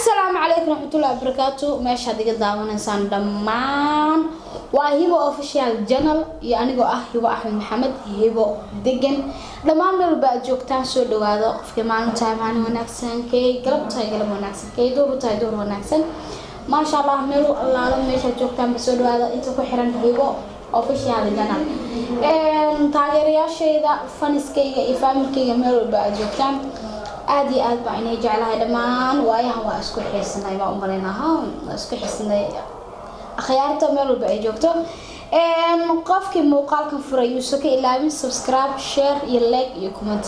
السلام عليكم ورحمة الله وبركاته. ماشي هذيك دعونا إنسان دمان وهيبو أوفيشال جانل يعني جو هيبو أحمد محمد هيبو دجن دمان من الباقي جوكتان سو دوغادا في كمان تايم عن وناكسن كي قلب وناكسن كي دور وناكسن ما شاء الله ملو الله لما ماشي جوكتان بسو دوغادا انتو كحرن هيبو أوفيشال جانل تاجريا شيء ذا فانسكي إفهمكي ملو الباقي جوكتان aad baa inay jeclahay dhamaan waayahan waa isku xiisanay ma umaleynaaha isku xiisanay akhyaarta meel walba ay joogto qofkii muuqaalkan furay yuuso ka ilaabin subscribe share iyo like iyo comment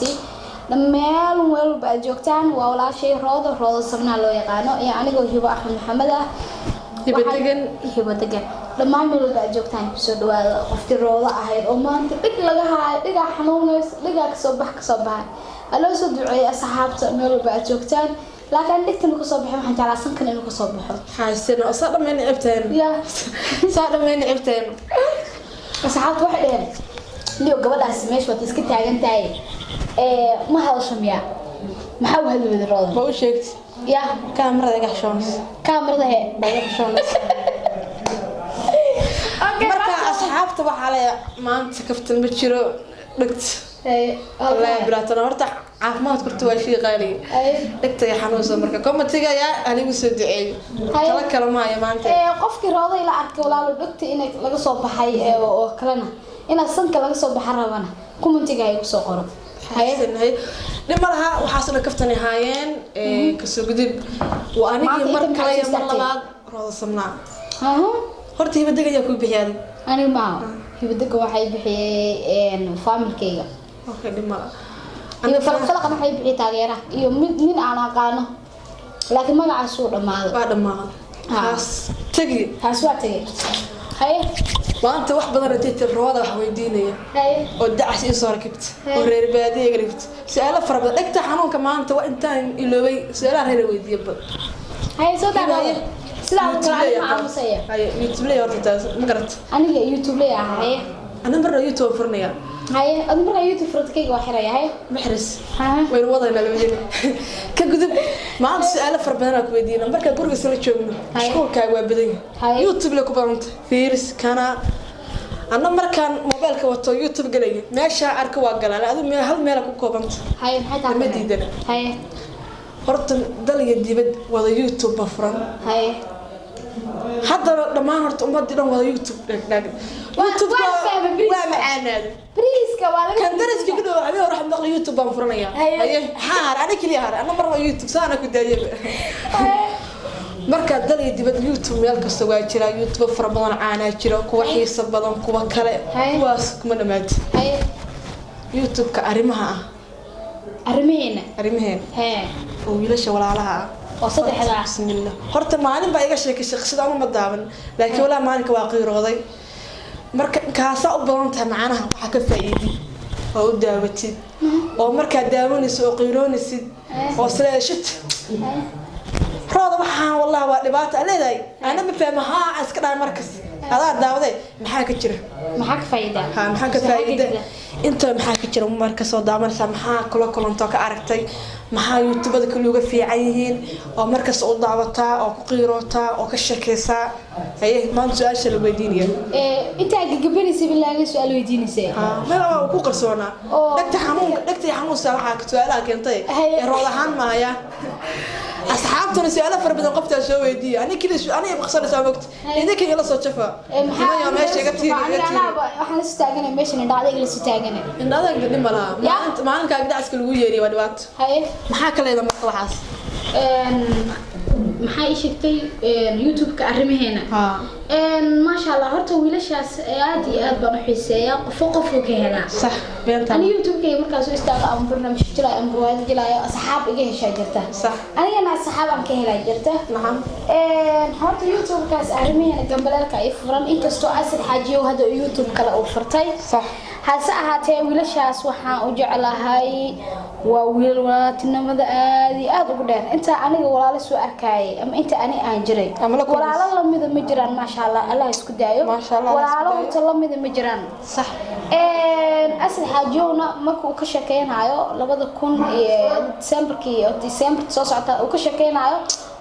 meel walba ay joogtaan waa walaashay roodo sabna loo yaqaano ee anigoo hibo axmed maxamed ah hibo degan dhamaan meel walba ay joogtaan soo dhawaada qofkii roodo ahayd oo maanta dhig laga haayo dhiga xanuunays dhiga ka soo baxay ألو سدعي أصحابته ميلو بعد جوكتان لكن دكتور مكسب بحب حن على سنكن المكسب بحب حاسين أصلا من عبتين يا صار من عبتين أصحاب واحد يعني اليوم قبل أسميش وتسكت عين تاي ما هذا شميع ما هو هذا الرضا ما وشكت يا كاميرا ذاك شونس كاميرا ذا هي ذاك شونس مركا أصحابته وحالي ما أنت كفت المتشرو دكت الله يبارك horta caafimaad kurtu waa shay qaali dhigtay xanuunsan marka komatiga yaa anigu soo duceeyo kala kala ma ay maanta qofkii rooday la arkay walaalo dhigtay in laga soo baxay oo kalena in sanka laga soo baxay rabana komatiga ay ku soo qoro hayay dhimalaha waxa soo kaftani haayeen ka soo gudub waa anigi mar kale mar labaad roodo samnaa horta hibadaga yaa ku bixiyay aniga ma hibadaga waxay bixiyay familkayga okay dhimala أنا فرق أنا حبي تغييره يوم من أنا قانو لكن ما عاشوا دماغ بعد ما هاس تجي تجي هاي وأنت واحد بدر تيت الروضة حويدينية هاي ودعس إصار كبت ورير بادي قريبت سأله فرق أنت حنون كمان أنت وأنت اللي بي سأله هنا ويدي يبل هاي صوت هاي سلام عليكم مع مسيا هاي يوتيوب لي أرتي مقرت أنا يوتيوب لي هاي أنا مرة يوتيوب فرنيا هاي أنا مرة يوتيوب فرتكي وحرة هاي محرس وين وضعنا المدينة كجذب ما عند سؤال فربنا كويدينا مركز قرب سنة شومنا شكون كاي بدين يوتيوب لك بانت فيرس كان أنا مركان موبايل كوتو يوتيوب قليل ماشى أركو وقلا لا هذا هل مالك كوبانت هاي حتى المدينة هاي هرت دليل الديبد ولا يوتيوب بفرن هاي حتى لما هرت أمضي ولا يوتيوب يوتيوب ومعانا بريس كوالك كان درس كده أبي أروح أمضي يوتيوب بفرنيا هاي حار أنا كلي حار أنا مرة يوتيوب سأنا كنت أجيب marka dal iyo dibad YouTube meel kasta waa jira YouTube fara badan caana jira kuwa xiiso badan kuwa kale kuwaas kuma dhamaad YouTube ka arimaha arimaheena oo wiilasha walaalaha oo saddexda bismillah horta maalin baa iga sheekay shaqsida uma daaban laakiin wala maalinka waa qiirooday marka kaasa u badan tahay macnaha waxa ka faa'iidi oo daawatid oo marka daawanayso oo qiiroonaysid oo sleeshit رضا وحنا والله ودبات عليه أنا بفهمها أسكت على مركز هذا داودي محاك كتير محاك فايدة ها محاك فايدة أنت محاك كتير مركز ودامر سامحا كل أنت كأركتي محا يوتيوب ذا كله في عينين أو مركز ودعوتا أو قيروتا أو كشكيسا هي ما نسأل شو الودينية أنت قبلني سبي الله سؤال ويديني سي ما لا كوكر سونا دكتي حمو سامحا كتوالها كنتي رضا حن معايا أصحابتنا سؤال فربنا قفتها شو يدي أنا كذا شو أنا بخسر سامكت إذا كي يلا صوت شفا أنا يا ماشي قبتي أنا إحنا استاجنا ماشي ندعي قل استاجنا ندعي قل ما أنت كأجد أسكل ويري ودوات هاي محاك لي لما خلاص maxay sheegtay YouTube ka arimaheena ما شاء الله هرت ويلاشاس aad iyo aad baan u xiiseeyaa qof ka helaa صح بينتا أنا YouTube كي مركز استاجا أم برنامج جلاي أم رواد جلاي أصحاب إيجي هشة جرته صح أنا أصحاب أم كهلا جرته نعم هرت يوتيوب كاس أرمينا جنبلك كيفرن إنت استو أسد حاجي وهذا يوتيوب كلا أوفرتاي صح هسه هاتي ويلاشاس وحنا وجعلهاي وويل ولاتنا ماذا آدي وقدر أنت أنا ولا لسه أركاي أم أنت أنا أنجري ولا الله ماذا مجران ما شاء الله الله يسكت دايو ما شاء الله ولا الله تلا ماذا مجران صح asad xaajowna markuu ka shaqeynayo 2000 December soo socota uu ka shaqeynayo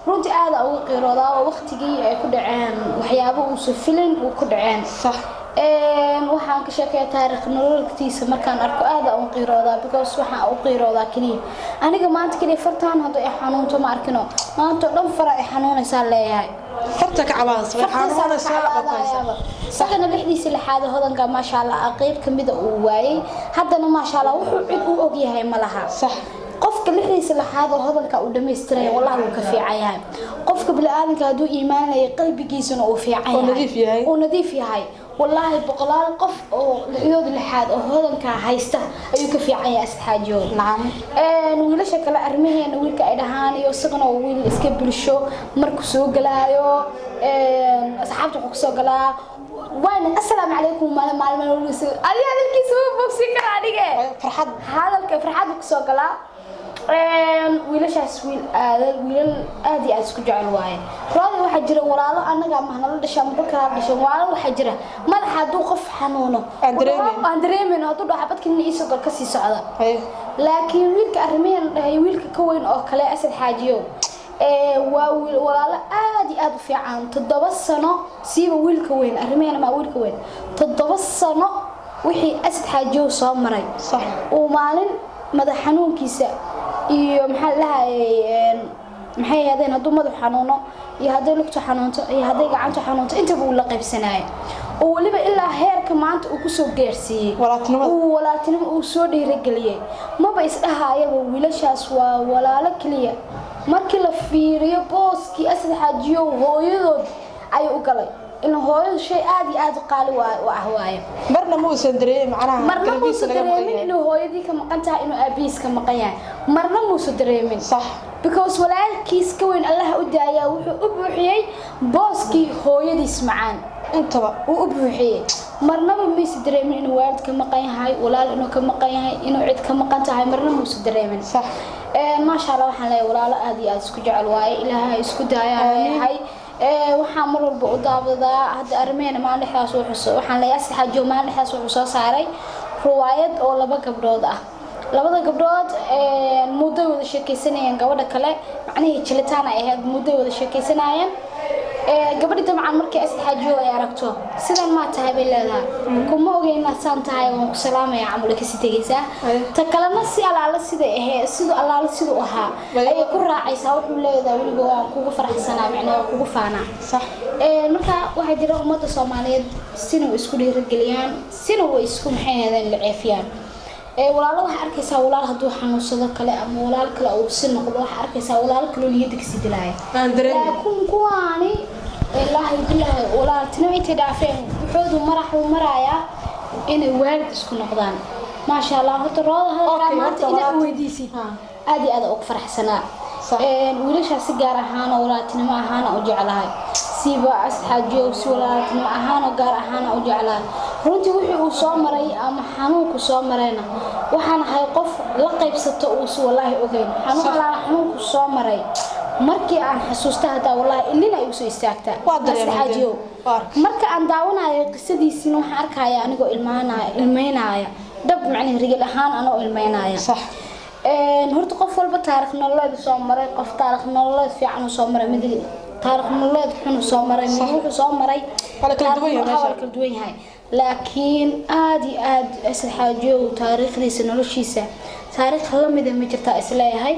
runtii aad ugu qiiroodaa oo waqtigii ay ku dhaceen waxyaabo uu soo filin uu ku dhaceen صح waxaan ka sheekay taariikh nololkiisa markaan arko aad ugu qiiroodaa because waxaan u qiiroodaa kaliya aniga maanta kaliya fartaan hadda ay xanuunto ma arkino maanta dhan fara ay xanuunaysaa leeyahay فرتك عباس وحنا سكن لحديث لحاده هذا ما شاء الله قيب كميد وواي هذا ما شاء الله وحو عد اوغيahay malaha صح qofka lixdiisa laxaado hadalka uu dhameestiray wallahi uu ka fiican qofka bilaadanka haduu iimaanay qalbigiisuna uu fiican oo nadiif yahay wallahi boqolaal qof oo lixdood laxaad oo hadalka haysta ayuu ka fiican yahay asxaajo nacam wiilasha kala armaheena wiilka ay dhahaan iyo isagana wiil iska bulsho markuu soo galaayo asxaabtu ku soo galaa وين السلام عليكم مال ولسه علي هذا الكيس هو بوكسي كان عليك فرحت هذا فرحت بكسوقلا wiilashaas wiil aad iyo aad isku jecel waaye roodi waxa jira walaalo anaga ma nala dhashay ma kala dhashay walaalo waxa jira madax haduu qof xanuuno aan dareemin haduu dhaxbadkina isoo gal ka sii socda laakiin wiilka arrimeen dhahay wiilka ka weyn oo kale asad xaajiyo waa wiil walaalo aad iyo aad u fiican 7 sano siiba wiilka weyn arrimeen ma wiilka weyn 7 sano wixii asad xaajiyo soo maray صح oo maalin madax xanuunkiisa iyo maxaa lahaayay maxay yaadeen haduu madax xanuuno iyo haday lugta xanuunto iyo haday gacanta xanuunto inta uu la qaybsanaay oo waliba ilaa heerka maanta uu ku soo gaarsiiyay walaaltinimo uu soo dhiirigeliyay maba isdhahaayaba wiilashaas waa walaalo kaliya markii la fiiriyo booski asad xaajiyo hooyadood ay u galay إنه هو شيء عادي عادي قالوا وأهواي. مرنا مو سندري معناها. مرنا مو سندري إنه هو يدي كم قنتها إنه أبيس كم قيان. مرنا مو سندري من. صح. because ولا كيس كوين الله أدايا وأبوحي باسكي هو يدي سمعان. أنت بقى. وأبوحي. مرنا مو سندري من إنه وارد كم قيان هاي ولا إنه كم قيان هاي إنه عد كم قنتها هاي مرنا مو سندري من. صح. ما شاء الله وحنا ولا لا هذه أسكت على الواي إلى هاي أسكت هاي. waxaan mar walba u daawadaa hadda armeena maalixaas waxaan la yaasi xajo maalixaas wuxuu soo saaray riwaayad oo laba gabdhood ah labada gabdhood muddo wada sheekaysanayeen gabadha kale macnaheedu jilitaan ay ahayd muddo wada sheekaysanayeen gabadhi dabcan markii asad xajo ay aragto sidan ma tahay bay leedahay kuma ogeeyna saan tahay oo ku salaamaya amul ka sii tagaysa ta kalena si alaala sida ahayd sidoo alaala sidoo ahaa ay ku raacaysaa wuxuu leeyahay waliba waan kugu faraxsanaa macnaheedu kugu faana صح marka waxa jira ummadda Soomaaliyeed sina isku dhiirigeliyaan sina way isku maxayeen la ceefiyaan walaalo waxa arkaysaa walaal haduu xanuunsado kale ama walaal kale oo si noqdo waxa arkaysaa walaal kale liyada kasi dilaay laakiin kuwaani ilaahay billahi walaal tinayta dhaafeen wuxuu maraxu maraya inay waalid isku noqdaan ma sha Allah horta roodaha maanta ina weydiisid aad iyo aad ugu faraxsanaa wiilasha si gaar ahaan walaaltinimo ahaan u jeclahay siba asxaajo si walaaltinimo ahaan gaar ahaan u jeclahay runtii wixii uu soo maray ama xanuunku soo marayna waxaan ahay qof la qaybsato uu si wallahi ogeyn xanuunku soo maray markii aan xasuusta hada wallahi ilina ay soo istaagtaa asxaajo marka aan daawanayo qisadiisina waxaan arkayaa anigoo ilmeynaya dab macnaheedu rigal ahaan anoo ilmeynaya صح horta qof walba taariikh nololeed soo maray qof taariikh nololeed fiican soo maray mid taariikh nololeed xun soo maray mid wuxuu soo maray kala duwan yahay laakiin aad iyo aad asxaajo taariikhdiisa noloshiisa taariikh la mid ah ma jirta isleeyahay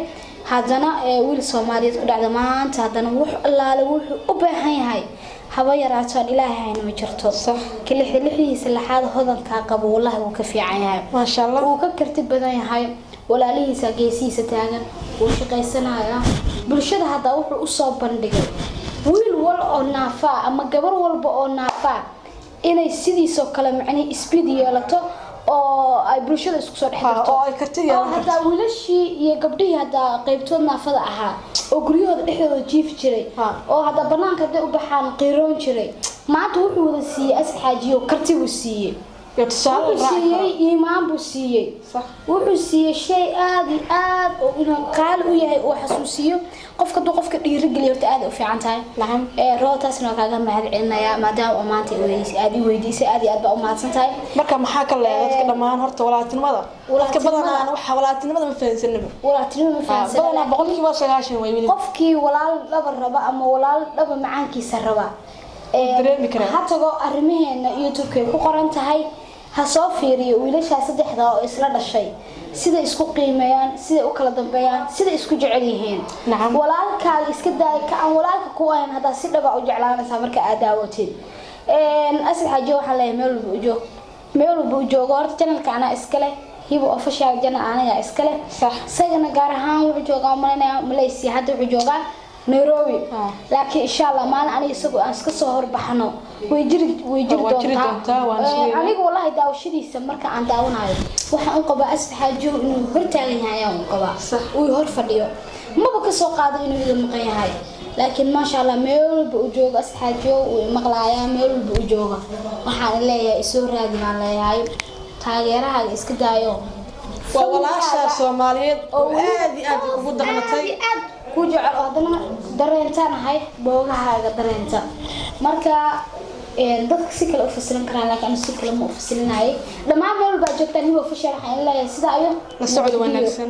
hadana wiil Soomaaliyeed ku dhacda maanta hadana wuxuu allaale wuxuu u baahan yahay haba yaraataan ilaahayna ma jirto lixdiisa laxaad hodanka qabo wallahi uu ka fiican yahay ma sha Allah uu ka karti badan yahay walaalihiisa geesiisa taagan uu shaqaysanaya bulshada hada wuxuu u soo bandhigay wiil wal oo naafa ama gabar walba oo naafa inay sidiisoo kale macnaheedu isbid yeelato oo ay bulshada isku soo dhaxdarto oo ay karti yeelato hada wiilashii iyo gabdhihii hada qaybtood naafada ahaa oo guryahooda dhexdooda jiif jiray oo hada banaanka u baxaan qiiroon jiray maanta wuxuu wada siiyay asxaajiyo karti uu siiyay يتصال وحسيي إيمان بسيي صح وحسيي شيء آدي آد وإنه قال وياه وحسوسيه قفك دو قفك يرجل يرتاد وفي عنتاي نعم روتاس إنه كذا ما هذا عنا يا مدام أمانتي ويدي آدي ويدي آدي أدب أمانت سنتاي marka maxaa ka leeyahay dadka dhamaan horta walaatinimada dadka badanaa waxa walaatinimada ma fahansanaba walaatinimada ma fahansan badanaa boqolkiiba 90 way wili qofkii walaal dhaba raba ama walaal dhaba macaankiisa raba dareemi karaa ha tago arrimaheena YouTube-ka ku qoran tahay ha soo fiiriyo wiilasha saddexda oo isla dhashay sida isku qiimeeyaan sida u kala dambeeyaan sida isku jecel yihiin walaalkaaga iska daay ka aan walaalka ku ahayn hada si dhaba u jeclaanaysa marka aad daawatid asal xaji waxa la meel walba joogo horta channelka ana iskale hibo official channel anaga iskale صح sagana gaar ahaan wuxuu joogaa Malaysia hadda wuxuu joogaa Nairobi laakiin insha Allah maalin aniga isagu aan iska soo horbaxno way jiri doontaa aniga wallahi daawashadiisa marka aan daawanayo waxaan u qabaa asal xaji inuu hortaagan yahay aan qabaa uu hor fadhiyo maba ka soo qaado inuu idin maqan yahay laakiin ma sha Allah meel walba uu joogo asal xaji uu maqlaaya meel walba uu joogo waxaan leeyahay isoo raadi maan leeyahay taageeraha iska daayo walaasha Soomaaliyeed oo aad ugu daqnatay ku jecel hadana dareentanahay boogahaaga dareenta marka dadka si kale u fasirin karaan laakiin si kale ma u fasirinay dhamaan meel walba joogtaan hibo official waxaan leeyahay sida ayo la socod wanaagsan